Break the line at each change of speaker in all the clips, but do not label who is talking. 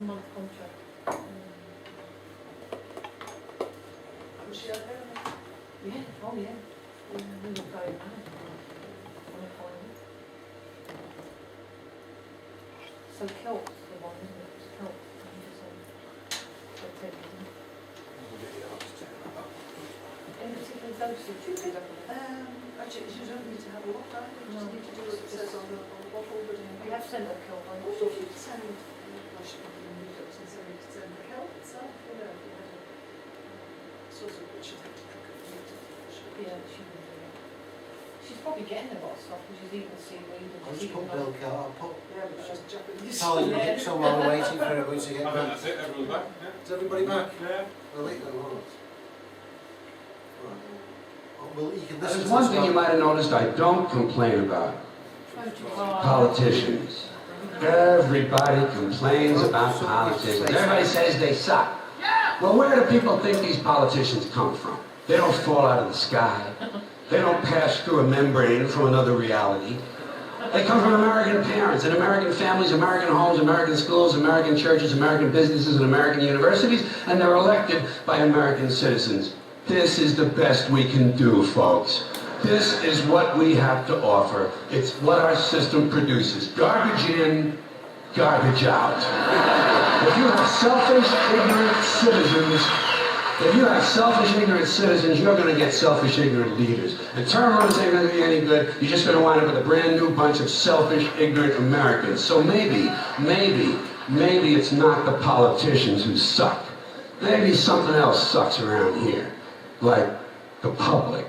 month contract.
Was she okay?
Yeah, oh yeah. We were very mad on a point. So Kelt's the one, isn't it? It's Kelt. Any particular dosage you did up on?
Actually, you don't need to have a lot down. You just need to do what it says on the bottle. But
We have sent a Kelt one.
also, if you could send, I should probably need it, so you could send the kelp itself, you know, if you had a sort of, which you'd have to cook it.
Yeah, she would do it. She's probably getting a lot of stuff because she's eating the seaweed and
I'll
she's
just put
eating
milk out. I'll put
Yeah, but she's Japanese.
Italian so while we're waiting for everybody to
I
get
think
back.
that's it, everyone's back. Yeah.
Is everybody back?
Yeah.
We'll eat them, won't we? Right. Well, you can listen
There's
to
one
this
thing you might have noticed I don't complain about. Politicians. Everybody complains about politicians. Everybody says they suck. Well, where do people think these politicians come from? They don't fall out of the sky. They don't pass through a membrane from another reality. They come from American parents and American families, American homes, American schools, American churches, American businesses, and American universities, and they're elected by American citizens. This is the best we can do, folks. This is what we have to offer. It's what our system produces. Garbage in, garbage out. If you have selfish, ignorant citizens, you're going to get selfish, ignorant leaders. And term limits ain't going to be any good. You're just going to wind up with a brand new bunch of selfish, ignorant Americans. So maybe it's not the politicians who suck. Maybe something else sucks around here. Like the public.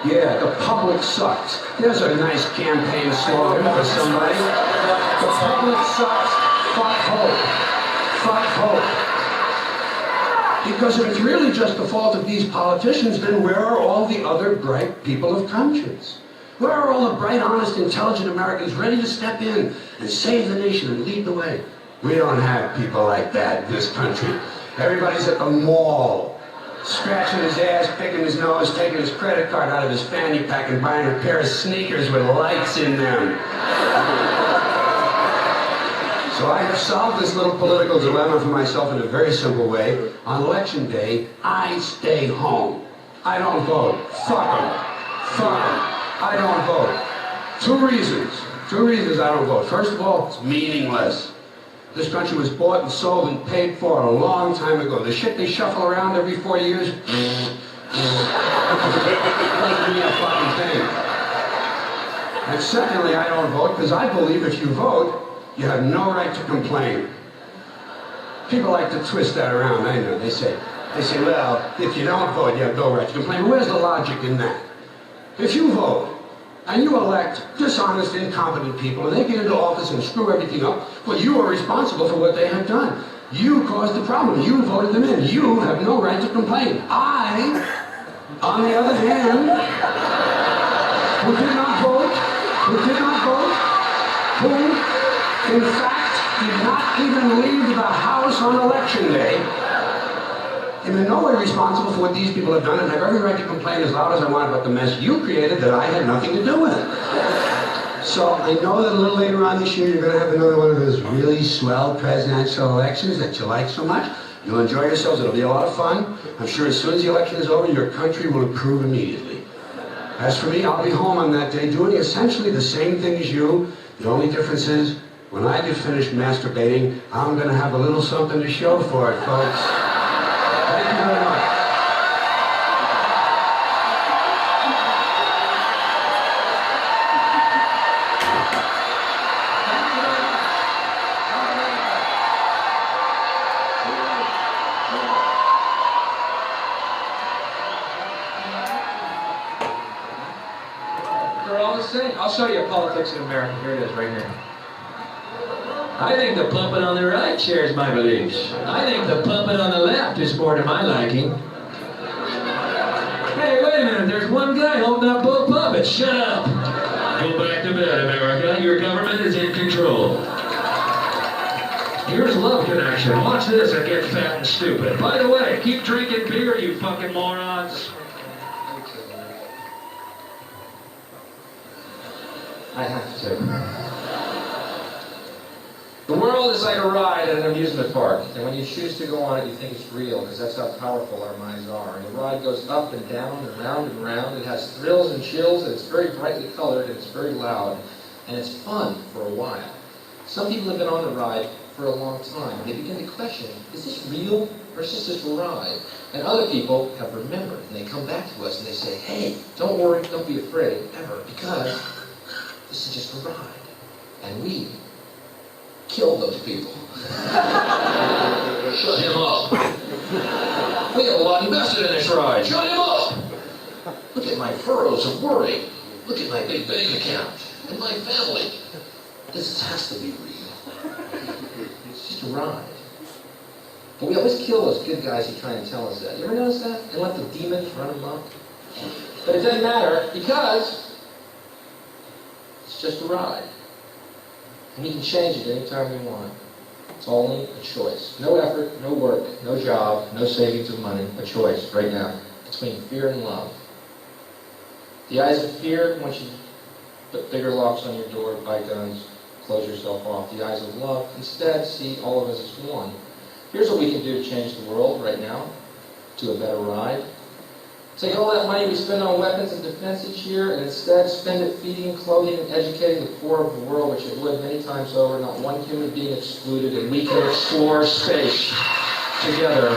Yeah, the public sucks. There's a nice campaign slogan for somebody. The public sucks. Fuck hope. Fuck hope. Because if it's really just the fault of these politicians, then where are all the other bright people of conscience? Where are all the bright, honest, intelligent Americans ready to step in and save the nation and lead the way? We don't have people like that in this country. Everybody's at the mall, scratching his ass, picking his nose, taking his credit card out of his fanny pack and buying a pair of sneakers with lights in them. So I have solved this little political dilemma for myself in a very simple way. On election day, I stay home. I don't vote. Fuck them. Fuck them. I don't vote. Two reasons I don't vote. First of all, it's meaningless. This country was bought and sold and paid for a long time ago. The shit they shuffle around every 4 years, doesn't mean a fucking thing. And secondly, I don't vote because I believe if you vote, you have no right to complain. People like to twist that around, I know. They say, well, if you don't vote, you have no right to complain. But where's the logic in that? If you vote, and you elect dishonest, incompetent people, and they get into office and screw everything up, well, you are responsible for what they have done. You caused the problem. You voted them in. You have no right to complain. I, on the other hand, who did not vote, who, in fact, did not even leave the house on election day, am in no way responsible for what these people have done and have every right to complain as loud as I want about the mess you created that I had nothing to do with. So I know that a little later on this year you're going to have another one of those really swell presidential elections that you like so much. You'll enjoy yourselves. It'll be a lot of fun. I'm sure as soon as the election is over, your country will improve immediately. As for me, I'll be home on that day doing essentially the same thing as you. The only difference is, when I get finished masturbating, I'm going to have a little something to show for it, folks. Thank you very much.
They're all the same. I'll show you politics in America. Here it is, right here. I think the puppet on the right shares my beliefs. I think the puppet on the left is more to my liking. Hey, wait a minute, there's one guy holding up both puppets. Shut up. Go back to bed, America. Your government is in control. Here's Love Connection. Watch this and get fat and stupid. By the way, keep drinking beer, you fucking morons. I have to say. The world world is like a ride at an amusement park, and when you choose to go on it, you think it's real, because that's how powerful our minds are. And the ride goes up and down and round and round. It has thrills and chills, and it's very brightly colored, and it's very loud, and it's fun for a while. Some people have been on the ride for a long time, and they begin to question, is this real, or is this just a ride? And other people have remembered, and they come back to us and they say, hey, don't worry, don't be afraid, ever, because this is just a ride. And we killed those people. Shut him up. We have a lot invested in this ride. Shut him up. Look at my furrows of worry. Look at my big bank account and my family. This has to be real. It's just a ride. But we always kill those good guys who try and tell us that. You ever notice that? And let the demons run amok? But it doesn't matter, because it's just a ride. And we can change it anytime we want. It's only a choice. No effort, no work, no job, no savings of money. A choice right now between fear and love. The eyes of fear want you to put bigger locks on your door, buy guns, close yourself off. The eyes of love instead see all of us as one. Here's what we can do to change the world right now to a better ride. Take all that money we spend on weapons and defense each year and instead spend it feeding, clothing, and educating the poor of the world, which it would many times over, not one human being excluded, and we can explore space together,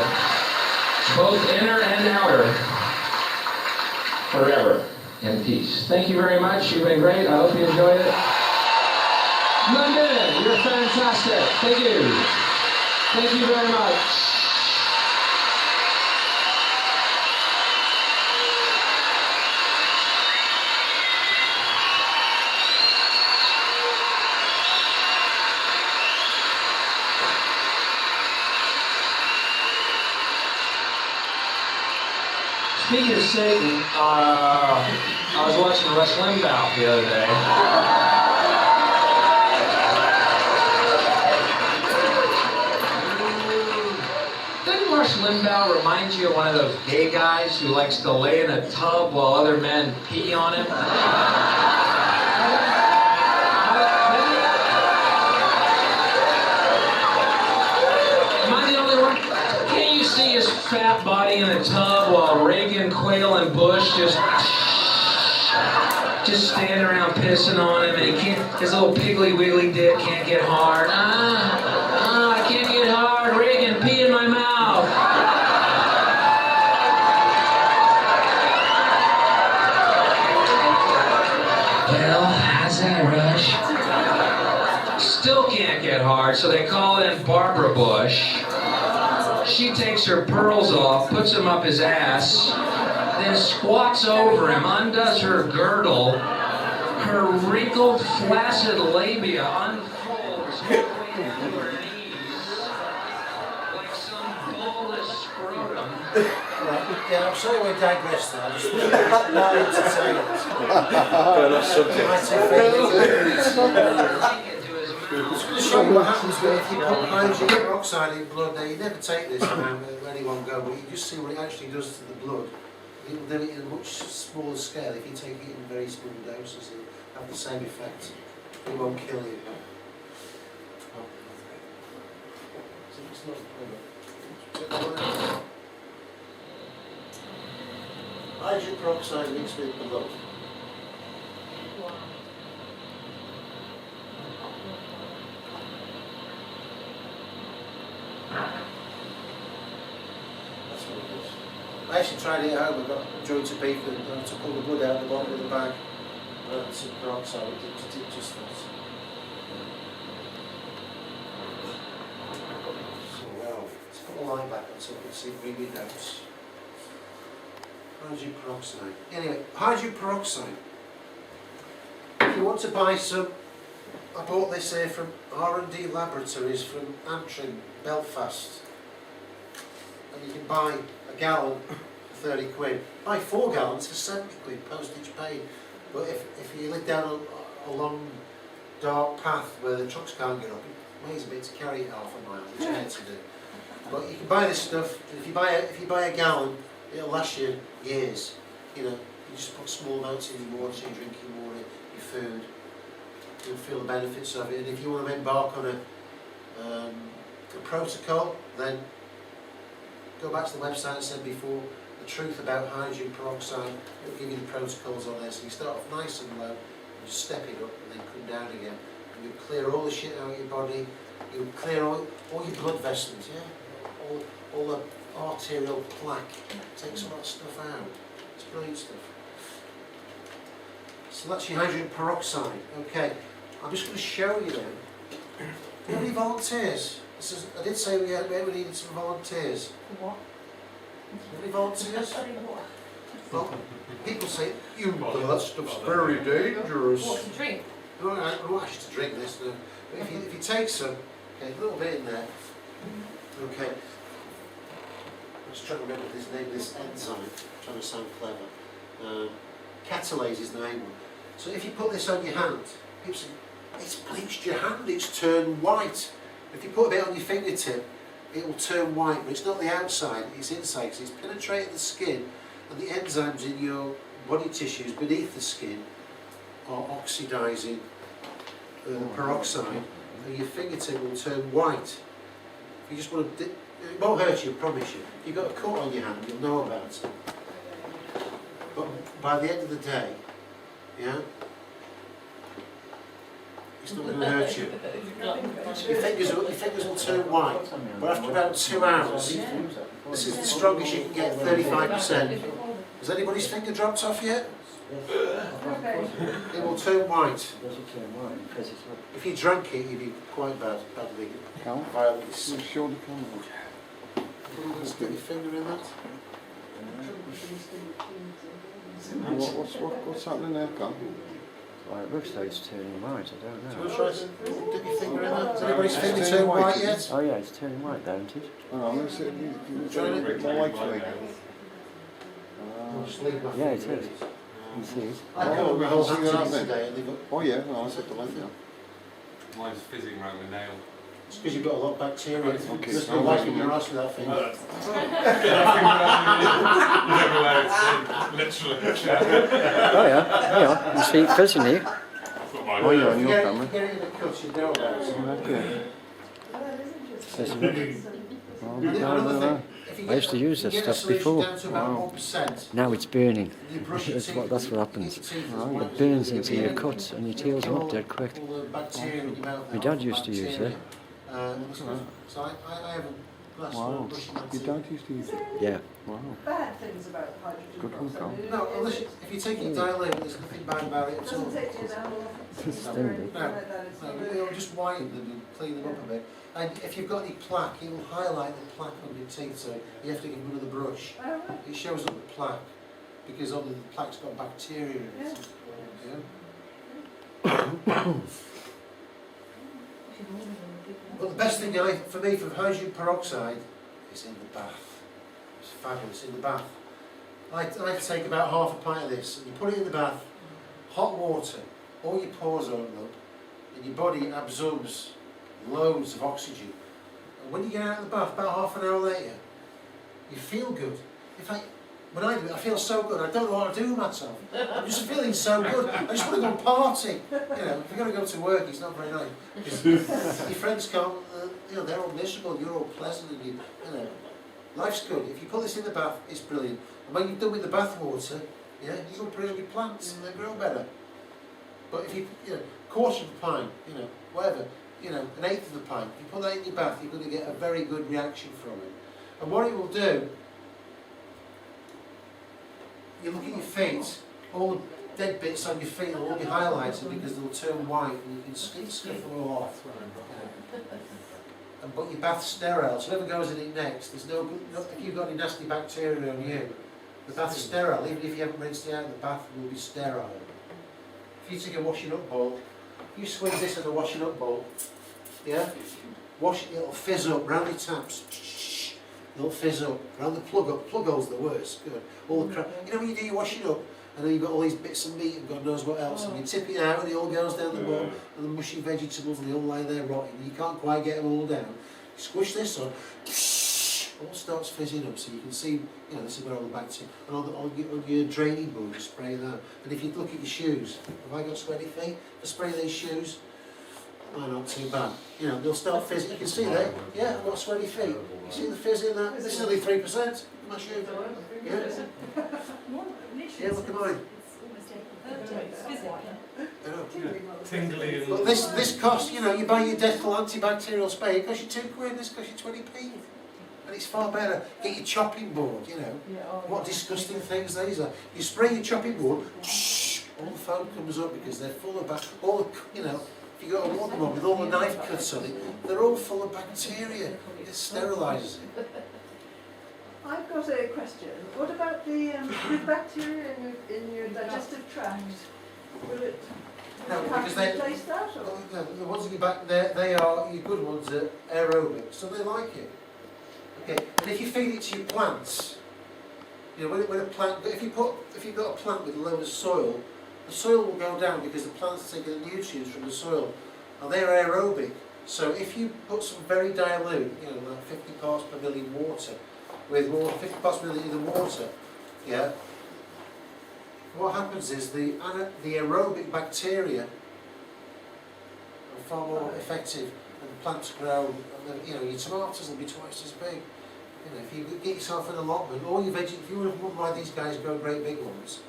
both inner and outer, forever in peace. Thank you very much. You've been great. I hope you enjoyed it. London, you're fantastic. Thank you. Thank you very much. Speaking of Satan, I was watching Rush Limbaugh the other day. Doesn't Rush Limbaugh remind you of one of those gay guys who likes to lay in a tub while other men pee on him? See his fat body in a tub while Reagan, Quayle, and Bush just stand around pissing on him, and he can't, his little piggly wiggly dick can't get hard. I can't get hard. Reagan, pee in my mouth. Well, how's that, Rush? Still can't get hard, so they call in Barbara Bush. She takes her pearls off, puts them up his ass, then squats over him, undoes her girdle, her wrinkled, flaccid labia unfolds halfway into her knees, like some bulbous scrotum.
Yeah, I'm sorry we digressed there. I just not entertaining. To show you what happens if you put hydrogen peroxide in blood. Now you never take this around where anyone go, but you just see what it actually does to the blood. It will do it in a much smaller scale. If you take it in very small doses, it will have the same effect. It won't kill you. Hydrogen peroxide mixed with blood. That's what it is. I actually tried it at home. I got joints of beef and to pull the blood out of the bottom of the bag. Some peroxide, it did just that. So, well, let's put the line back on so we can see reading notes. Hydrogen peroxide. Anyway, hydrogen peroxide. If you want to buy some, I bought this here from R&D Laboratories from Antrim, Belfast. And you can buy a gallon for 30 quid. Buy 4 gallons for 70 quid, postage paid. But if you live down a long, dark path where the trucks can't get up, it weighs a bit to carry it half a mile, which I had to do. But you can buy this stuff, and if you buy a gallon, it'll last you years. You know, you just put small amounts in your water, you drink your water, your food. You'll feel the benefits of it. And if you want to embark on The protocol, then go back to the website I said before, the truth about hydrogen peroxide. It'll give you the protocols on there. So you start off nice and low, and you step it up, and then come down again. And you clear all the shit out of your body. You clear all your blood vessels, yeah, all the arterial plaque. Takes all that stuff out. It's brilliant stuff. So that's your hydrogen peroxide. Okay, I'm just going to show you then. Do you have any volunteers? I did say we needed some volunteers.
What?
Any volunteers?
Sorry, what?
Well, people say, that stuff's very dangerous.
What, to drink?
No, I don't want you to drink this. No. But if you take some, okay, a little bit in there. Okay. I'm just trying to remember this name, this enzyme. I'm trying to sound clever. Catalase is the main one. So if you put this on your hand, people say, it's bleached your hand, it's turned white. If you put a bit on your fingertip, it will turn white, but it's not the outside, it's inside, because it's penetrated the skin, and the enzymes in your body tissues beneath the skin are oxidising the peroxide, and your fingertip will turn white. If you just want to, it won't hurt you, I promise you. If you've got a cut on your hand, you'll know about it. But by the end of the day, yeah, it's not going to hurt you. Your fingers will turn white, but after about 2 hours, this is the strongest you can get, 35%. Has anybody's finger dropped off yet? It will turn white. If you drank it, you'd be quite badly violently sick. Just get your finger in that.
What's happening there, Carl? Well, it looks like it's turning white, I don't know.
Do you want to try dip your finger in that? Has anybody's finger turned white yet?
Oh yeah, it's turning white, don't it?
Trying it?
More likely. Yeah, it is. You see it?
I got my whole hands today and they've got...
Oh yeah, no, I said the left.
Mine's fizzing around the nail.
It's because you've got a lot of bacteria.
Okay,
There's
so
no wiping your ass without fingers.
Everywhere it's in, literally.
Oh yeah, you see it fizzing here.
I've got my
Oh yeah, on
If you
your camera.
get it in the cut, you know about it.
Okay. Fizzing it.
And another thing, if you
I used to use
if you
this
get a
stuff
solution
before.
down to about 1%,
Now it's burning.
you brush your teeth
That's
with
what
it,
happens.
keep your teeth as
It
white as
burns
you
into
can.
your cuts and your tears them up dead quick.
All the bacteria in your mouth.
My dad used to use it.
So I haven't.
Wow. Your dad used to use it? Yeah. Wow.
Bad things about hydrogen
Good one, Carl.
peroxide.
No, unless if you take it dilated, there's nothing bad about it
It
at all.
doesn't take you an hour.
It's stingy.
No, it'll just whiten them and clean them up a bit. And if you've got any plaque, it will highlight the plaque on your teeth, so you have to give them another brush.
Oh, right.
It shows up the plaque, because obviously the plaque's got bacteria in it. Yeah. But the best thing for me for hydrogen peroxide is in the bath. It's fabulous in the bath. I take about half a pint of this, and you put it in the bath, hot water, all your pores open up, and your body absorbs loads of oxygen. And when you get out of the bath, about half an hour later, you feel good. In fact, when I do it, I feel so good. I don't know what to do with myself. I'm just feeling so good. I just want to go and party. You know, if you're going to go to work, it's not very nice. Because your friends come, you know, they're all miserable. You're all pleasant, and you know, life's good. If you put this in the bath, it's brilliant. And when you've done with the bath water, yeah, you can put it on your plants and they grow better. But if you know, quarter of a pint, you know, whatever, you know, an eighth of the pint, if you put that in your bath, you're going to get a very good reaction from it. And what it will do, you look at your feet, all the dead bits on your feet will all be highlighted because they'll turn white and you can scuff them all off. And but your bath's sterile, so whoever goes in it next, there's no if you've got any nasty bacteria on you, the bath's sterile, even if you haven't rinsed it out, the bath will be sterile. If you take a washing up bowl, you squeeze this in a washing up bowl, yeah? Wash it, it'll fizz up round your taps. It'll fizz up round the plug hole's the worst, good. All the crap. You know when you do your washing up and then you've got all these bits of meat and God knows what else, and you tip it out and it all goes down the bottom, and the mushy vegetables and they all lie there rotting, and you can't quite get them all down. You squish this on, all starts fizzing up, so you can see, you know, this is where all the bacteria, and on your draining board, you spray that. And if you look at your shoes, have I got sweaty feet? I spray these shoes, They're not too bad. You know, they'll start fizzing. You can see there. Yeah, I've got sweaty feet. You see the fizz in that? This is only 3%. My shoe. Yeah. Yeah, look at mine. I know.
Tingly and...
But this costs, you know, you buy your Dettol antibacterial spray, it costs you £2, this costs you 20p. And it's far better. Get your chopping board, you know. What disgusting things these are. You spray your chopping board, all the foam comes up because they're full of all the, you know, if you got a wooden one with all the knife cuts on it, they're all full of bacteria. It sterilises it.
I've got a question. What about the bacteria in your digestive tract? Will it
No,
have
because
to
they,
replace that? Or?
no, the ones in your back, they are your good ones are aerobic, so they like it. Okay, and if you feed it to your plants, you know, when a plant, if you've got a plant with a load of soil, the soil will go down because the plant's taking the nutrients from the soil, and they're aerobic. So if you put some very dilute, you know, like 50 parts per million water, with water, 50 parts per million in the water, yeah, what happens is the aerobic bacteria are far more effective, and the plants grow. And then, you know, your tomatoes will be twice as big. You know, if you get yourself an allotment, all your veggies, if you wonder why these guys grow great big ones,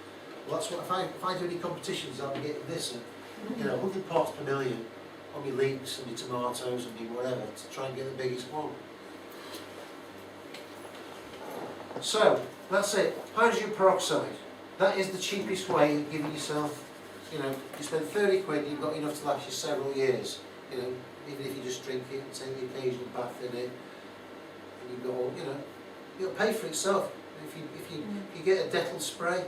well, that's what if I do any competitions, I'll be getting this, and, you know, 100 parts per million on my leeks and my tomatoes and my whatever to try and get the biggest one. So that's it. Hydrogen peroxide. That is the cheapest way of giving yourself, you know, you spend 30 quid, you've got enough to last you several years, you know, even if you just drink it and take the occasional bath in it, and you've got all, you know, it'll pay for itself. If you get a Dettol spray,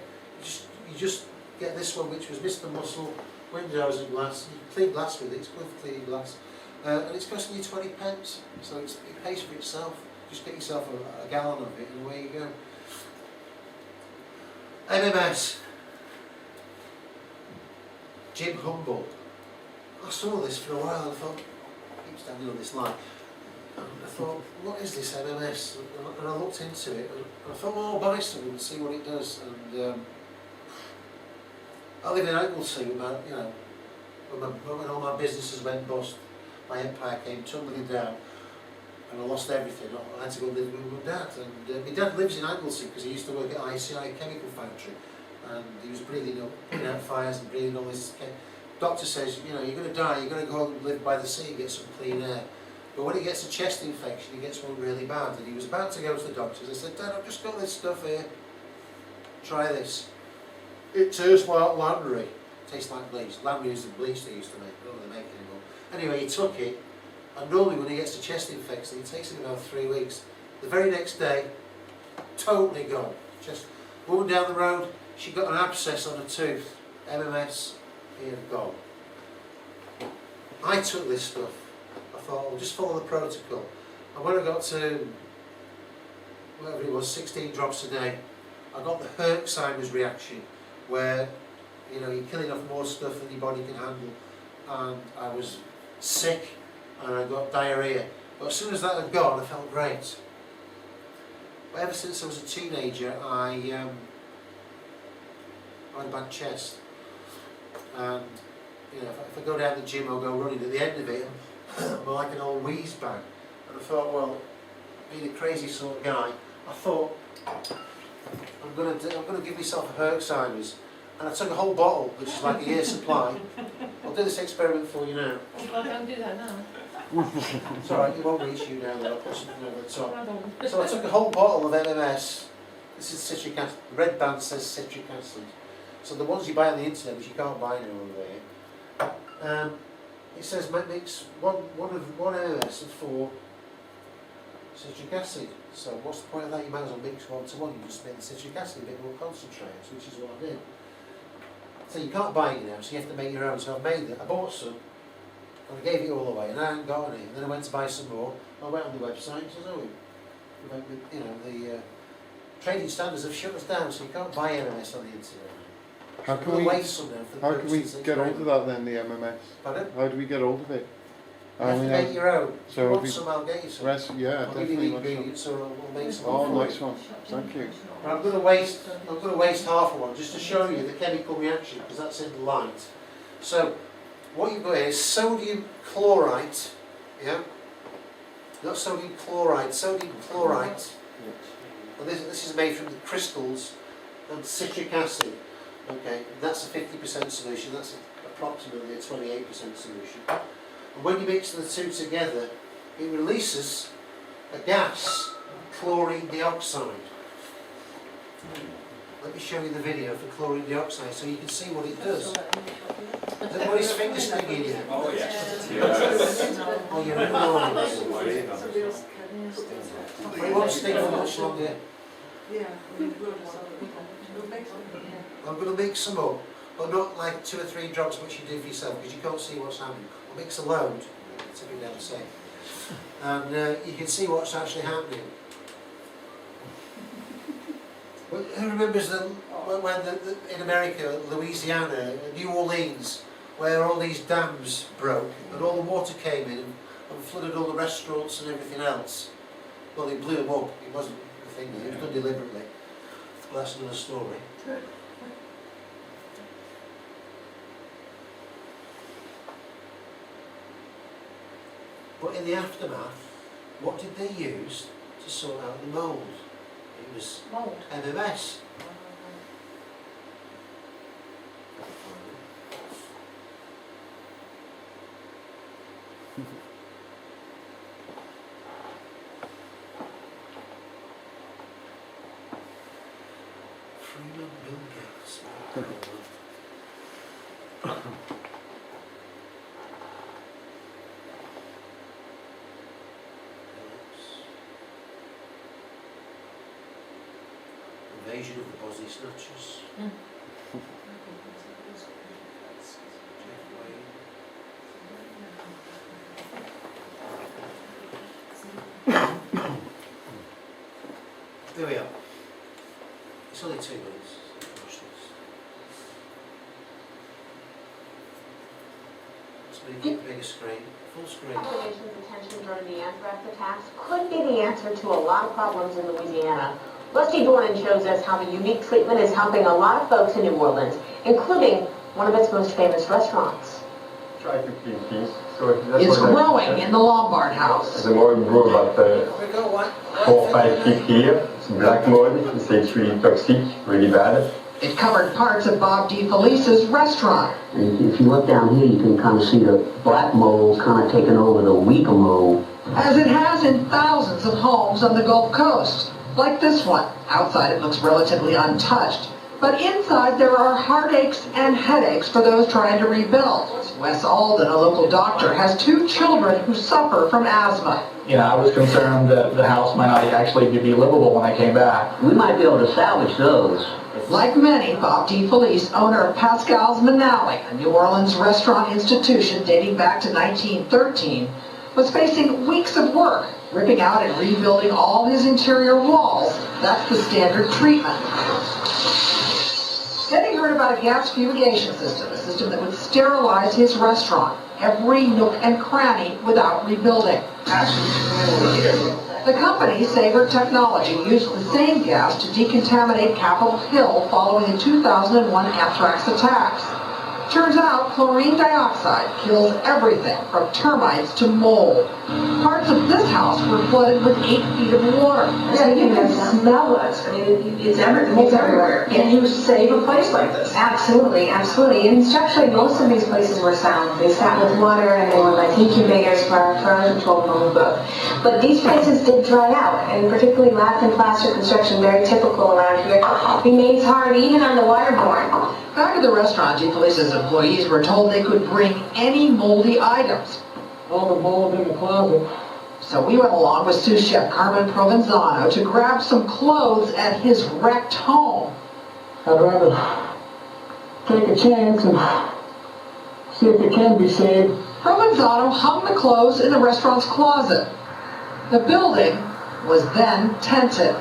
you just get this one, which was Mr. Muscle, windows and glass, you clean glass with it, it's good for cleaning glass, and it's costing you 20 pence, so it pays for itself. Just get yourself a gallon of it and away you go. MMS. Jim Humble. I saw this for a while and I thought, keep standing on this line. And I thought, what is this MMS? And I looked into it and I thought, well, I'll buy some and see what it does. And I live in Anglesey, you know, when all my businesses went bust, my empire came tumbling down. And I lost everything. I had to go live with my dad. And my dad lives in Anglesey because he used to work at ICI chemical factory, and he was putting out fires and breathing all this. Doctor says, you know, you're going to die. You're going to go and live by the sea and get some clean air. But when he gets a chest infection, he gets one really bad. And he was about to go to the doctors. I said, Dad, I've just got this stuff here. Try this. It tastes like Landry. Tastes like bleach. Landry is the bleach they used to make. Not they make anymore. Anyway, he took it. And normally when he gets a chest infection, it takes him about 3 weeks. The very next day, totally gone. Just woman down the road, she got an abscess on her tooth. MMS, here, gone. I took this stuff. I thought, I'll just follow the protocol. And when I got to, whatever it was, 16 drops a day, I got the Herxheimer's reaction, where, you know, you're killing off more stuff than your body can handle. And I was sick. And I got diarrhea. But as soon as that had gone, I felt great. But ever since I was a teenager, I had a bad chest. And you know, if I go down the gym or go running, at the end of it, I'm like an old wheeze bag. And I thought, well, being a crazy sort of guy, I thought, I'm going to give myself a Herxheimer's. And I took a whole bottle, which is like a year's supply. I'll do this experiment for you now.
I can't do that now.
It's alright, it won't reach you now, I'll put something over the top. So I took a whole bottle of MMS. This is citric acid. The red band says citric acid. So the ones you buy on the internet, which you can't buy now over there, it says mix one MMS and 4 citric acid. So what's the point of that? You might as well mix 1 to 1. You just make the citric acid a bit more concentrated, which is what I did. So you can't buy it now, so you have to make your own. So I've made it. I bought some, and I gave it all away, and I hadn't got any. And then I went to buy some more. I went on the website and says, oh, you know, the trading standards have shut us down, so you can't buy MMS on the internet.
How
So
can
we'll
we
waste some now for the
how can we
purposes of
get hold of
experiment.
that then, the MMS?
Pardon?
How do we get hold of it?
You have to make your own. If
so
you
if
want
we
some, I'll get you some.
yeah,
I'll give you
definitely
the
want some.
ingredients, or we'll make some.
Oh,
for
nice
you.
one. Thank you.
But I'm going to waste half of one just to show you the chemical reaction, because that's in the light. So what you've got here is sodium chlorite, yeah? Not sodium chloride, sodium chlorite. And this is made from the crystals and citric acid. Okay, that's a 50% solution, that's approximately a 28% solution. And when you mix the two together, it releases a gas, chlorine dioxide. Let me show you the video for chlorine dioxide so you can see what it does. Has anybody's finger stinging you?
Oh yes.
Oh, you're annoyed.
Somebody else can.
Well, it won't sting for much longer.
Yeah, we'll just have we'll make some.
I'm going to mix some up, but not like 2 or 3 drops which you do for yourself because you can't see what's happening. I'll mix a load, to be able to say. And you can see what's actually happening. Well, who remembers in America, Louisiana, New Orleans, where all these dams broke and all the water came in and flooded all the restaurants and everything else? Well, they blew them up. It wasn't a thing, it was done deliberately. Well, that's another story. But in the aftermath, what did they use to sort out the mould? It was
Mould.
MMS. Freeman Bill Gates. Invasion of the Bosnie Snatchers. Jeff Wayne. There we are. It's only 2 minutes. Watch this. Let's make it bigger screen. Full screen.
Population's attention during the anthrax attacks could be the answer to a lot of problems in Louisiana. Rusty Dornan shows us how the unique treatment is helping a lot of folks in New Orleans, including one of its most famous restaurants.
Try to clean things. So
It's growing in the Lombard House.
The more we grow about
We go
4 or 5 feet here. It's black mold. It's really toxic, really bad.
It covered parts of Bob DeFelice's restaurant.
If you look down here, you can kind of see the black mold kind of taking over the weaker mold.
As it has in thousands of homes on the Gulf Coast. Like this one. Outside it looks relatively untouched. But inside there are heartaches and headaches for those trying to rebuild. Wes Alden, a local doctor, has 2 children who suffer from asthma.
You know, I was concerned that the house might not actually be livable when I came back.
We might be able to salvage those.
Like many, Bob DeFelice, owner of Pascal's Manali, a New Orleans restaurant institution dating back to 1913, was facing weeks of work, ripping out and rebuilding all his interior walls. That's the standard treatment. Then he heard about a gas fumigation system, a system that would sterilize his restaurant, every nook and cranny without rebuilding. The company, Saver Technology, used the same gas to decontaminate Capitol Hill following the 2001 anthrax attacks. Turns out chlorine dioxide kills everything from termites to mold. Parts of this house were flooded with 8 feet of water.
Yeah, you can smell it. I mean, it's everywhere. Can you save a place like this?
Absolutely, absolutely. And structurally, most of these places were sound. They sat with water and they were like incubators for uncontrolled mold growth. But these places did dry out, and particularly lath and plaster construction, very typical around here, remains hard even on the waterborne.
Back at the restaurant, DeFelice's employees were told they could bring any moldy items.
All the mold in the closet.
So we went along with sous chef Carmen Provenzano to grab some clothes at his wrecked home.
I'd rather take a chance and see if it can be saved.
Provenzano hung the clothes in the restaurant's closet. The building was then tented,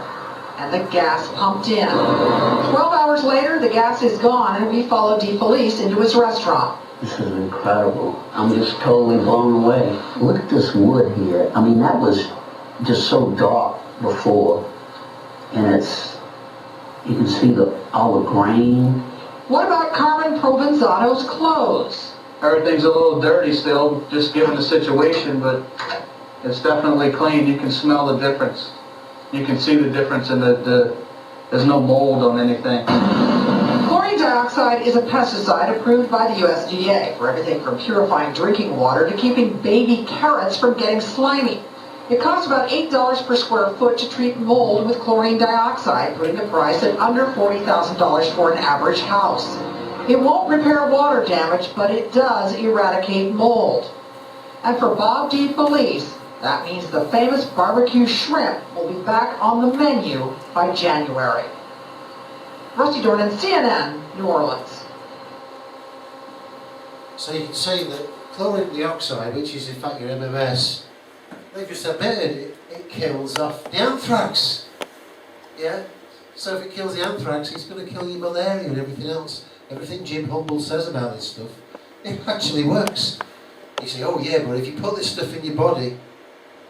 and the gas pumped in. 12 hours later, the gas is gone, and we followed DeFelice into his restaurant.
This is incredible. I'm just totally blown away. Look at this wood here. I mean, that was just so dark before. And it's, you can see all the grain.
What about Carmen Provenzano's clothes?
Everything's a little dirty still, just given the situation, but it's definitely clean. You can smell the difference. You can see the difference in there's no mold on anything.
Chlorine dioxide is a pesticide approved by the USDA for everything from purifying drinking water to keeping baby carrots from getting slimy. It costs about $8 per square foot to treat mold with chlorine dioxide, putting the price at under $40,000 for an average house. It won't repair water damage, but it does eradicate mold. And for Bob D. Felice, that means the famous barbecue shrimp will be back on the menu by January. Rusty Dornan, CNN, New Orleans.
So you can see that chlorine dioxide, which is in fact your MMS, they've just admitted it kills off the anthrax. Yeah? So if it kills the anthrax, it's going to kill your malaria and everything else. Everything Jim Humble says about this stuff, it actually works. You say, oh yeah, but if you put this stuff in your body,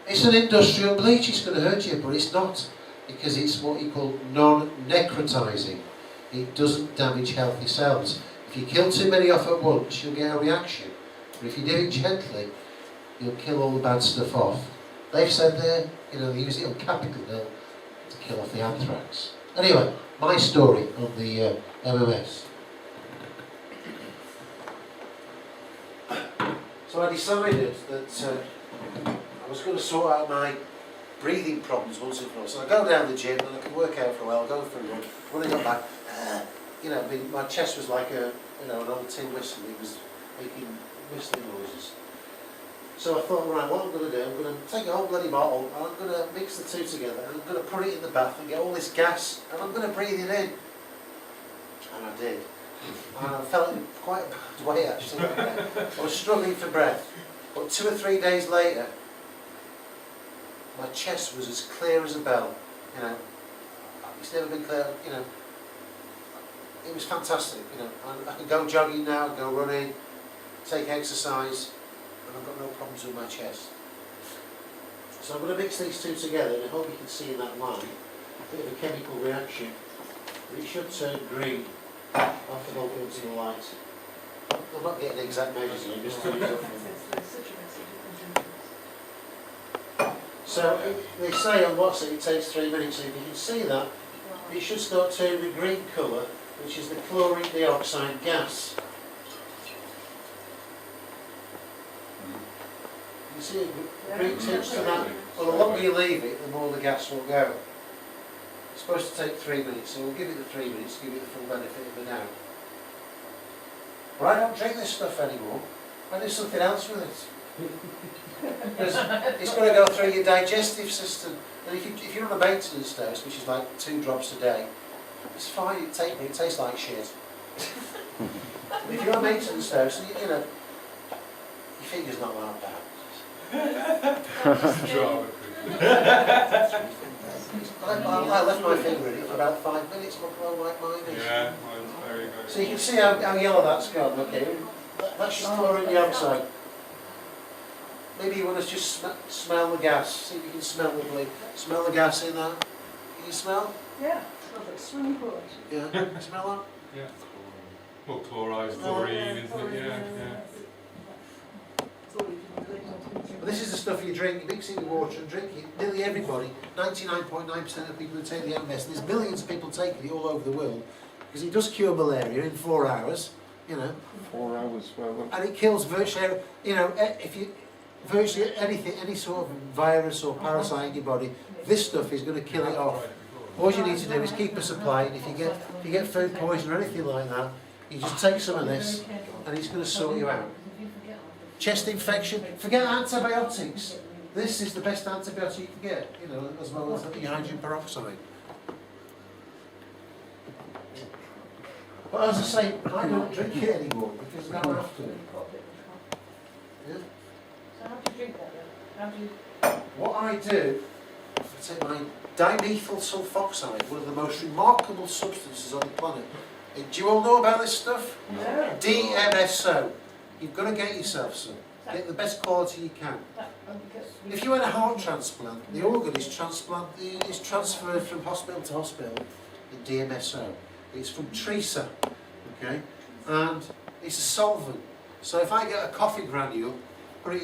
it's an industrial bleach, it's going to hurt you, but it's not. Because it's what you call non-necrotizing. It doesn't damage healthy cells. If you kill too many off at once, you'll get a reaction. But if you do it gently, you'll kill all the bad stuff off. They've said there, they use it on Capitol Hill to kill off the anthrax. Anyway, my story on the MMS. So I decided that I was going to sort out my breathing problems once and for all. So I go down the gym and I can work out for a while, go for a run. When I got back, my chest was like an old tin whistle. It was making whistling noises. So I thought, right, what I'm going to do, I'm going to take a whole bloody bottle and I'm going to mix the two together and I'm going to put it in the bath and get all this gas and I'm going to breathe it in. And I did. And I felt in quite a bad way actually. I was struggling for breath. But 2 or 3 days later, my chest was as clear as a bell. It's never been clear, It was fantastic, I can go jogging now, go running, take exercise, and I've got no problems with my chest. So I'm going to mix these two together, and I hope you can see in that line a bit of a chemical reaction. But it should turn green after I'll go into the light. I'm not getting exact measures here, just doing it. So they say on WhatsApp it takes 3 minutes, so if you can see that, it should start turning a green colour, which is the chlorine dioxide gas. You see a green tinge to that? Well, the longer you leave it, the more the gas will go. It's supposed to take 3 minutes, so we'll give it the 3 minutes to give it the full benefit of the doubt. But I don't drink this stuff anymore. I do something else with it. Because it's got to go through your digestive system. And if you're on a maintenance dose, which is like 2 drops a day, it's fine, it tastes like shit. But if you're on a maintenance dose, your finger's not that bad. I left my finger in it for about 5 minutes, look how like mine is.
Yeah, mine's very good.
So you can see how yellow that's gone, okay? That's just chlorine dioxide. Maybe you want to just smell the gas, see if you can smell the bleach. Smell the gas in that. Can you smell?
Yeah, smells like swimming pool actually.
Yeah, smell that?
Yeah. Well, chlorised chlorine, isn't it? Yeah.
But this is the stuff you drink, you mix it with water and drink it. Nearly everybody, 99.9% of people who take the MS, and there's millions of people taking it all over the world, because it does cure malaria in 4 hours,
4 hours, well.
and it kills virtually, virtually anything, any sort of virus or parasite in your body, this stuff is going to kill it off. All you need to do is keep a supply, and if you get food poison or anything like that, you just take some of this, and it's going to sort you out. Chest infection, forget antibiotics. This is the best antibiotic you can get, as well as the hydrogen peroxide. But as I say, I don't drink it anymore because I don't have to. Yeah?
So how do you drink that then?
What I do, I take my dimethyl sulfoxide, one of the most remarkable substances on the planet. Do you all know about this stuff?
No.
DMSO. You've got to get yourself some. Get the best quality you can. If you had a heart transplant, the organ is transferred from hospital to hospital in DMSO. It's from Teresa, okay? And it's a solvent. So if I get a coffee granule, put it